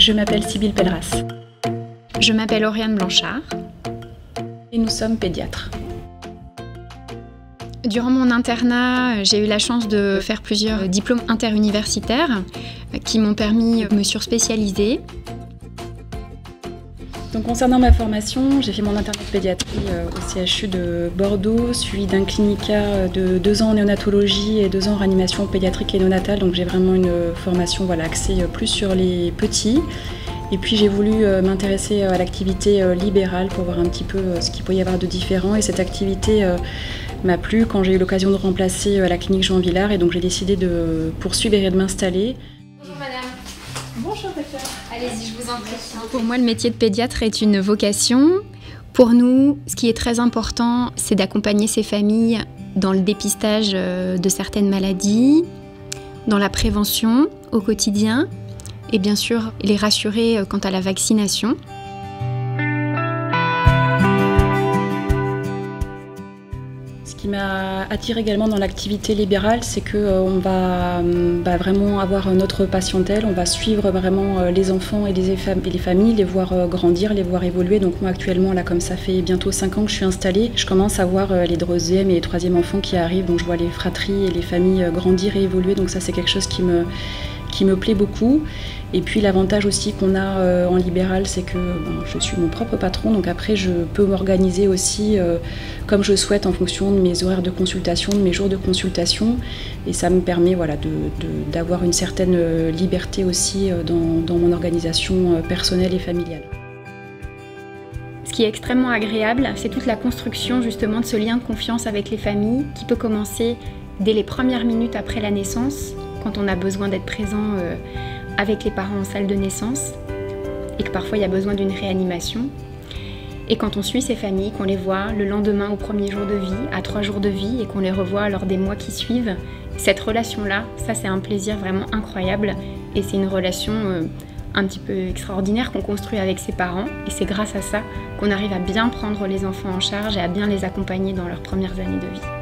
Je m'appelle Sybille Pelleras. Je m'appelle Oriane Blanchard. Et nous sommes pédiatres. Durant mon internat, j'ai eu la chance de faire plusieurs diplômes interuniversitaires qui m'ont permis de me surspécialiser. Donc, concernant ma formation, j'ai fait mon internat de pédiatrie au CHU de Bordeaux, suivi d'un clinica de 2 ans en néonatologie et 2 ans en réanimation pédiatrique et néonatale. Donc j'ai vraiment une formation axée plus sur les petits. Et puis j'ai voulu m'intéresser à l'activité libérale pour voir un petit peu ce qu'il peut y avoir de différent. Et cette activité m'a plu quand j'ai eu l'occasion de remplacer la clinique Jean Villard. Et donc j'ai décidé de poursuivre et de m'installer. Bonjour madame. Bonjour docteur. Allez-y, je vous en prie. Pour moi, le métier de pédiatre est une vocation. Pour nous, ce qui est très important, c'est d'accompagner ces familles dans le dépistage de certaines maladies, dans la prévention au quotidien et bien sûr les rassurer quant à la vaccination. Ce qui m'a attirée également dans l'activité libérale, c'est qu'on va vraiment avoir notre patientèle, on va suivre vraiment les enfants et les familles, les voir grandir, les voir évoluer. Donc moi actuellement, là comme ça fait bientôt 5 ans que je suis installée, je commence à voir les 2e et les 3e enfants qui arrivent, donc je vois les fratries et les familles grandir et évoluer, donc ça c'est quelque chose qui me plaît beaucoup. Et puis l'avantage aussi qu'on a en libéral, c'est que je suis mon propre patron, donc après je peux m'organiser aussi comme je souhaite en fonction de mes horaires de consultation, de mes jours de consultation, et ça me permet d'avoir une certaine liberté aussi dans mon organisation personnelle et familiale. Ce qui est extrêmement agréable, c'est toute la construction justement de ce lien de confiance avec les familles qui peut commencer dès les premières minutes après la naissance, quand on a besoin d'être présent avec les parents en salle de naissance et que parfois il y a besoin d'une réanimation. Et quand on suit ces familles, qu'on les voit le lendemain au 1er jour de vie, à 3 jours de vie et qu'on les revoit lors des mois qui suivent, cette relation-là, ça c'est un plaisir vraiment incroyable et c'est une relation un petit peu extraordinaire qu'on construit avec ses parents et c'est grâce à ça qu'on arrive à bien prendre les enfants en charge et à bien les accompagner dans leurs premières années de vie.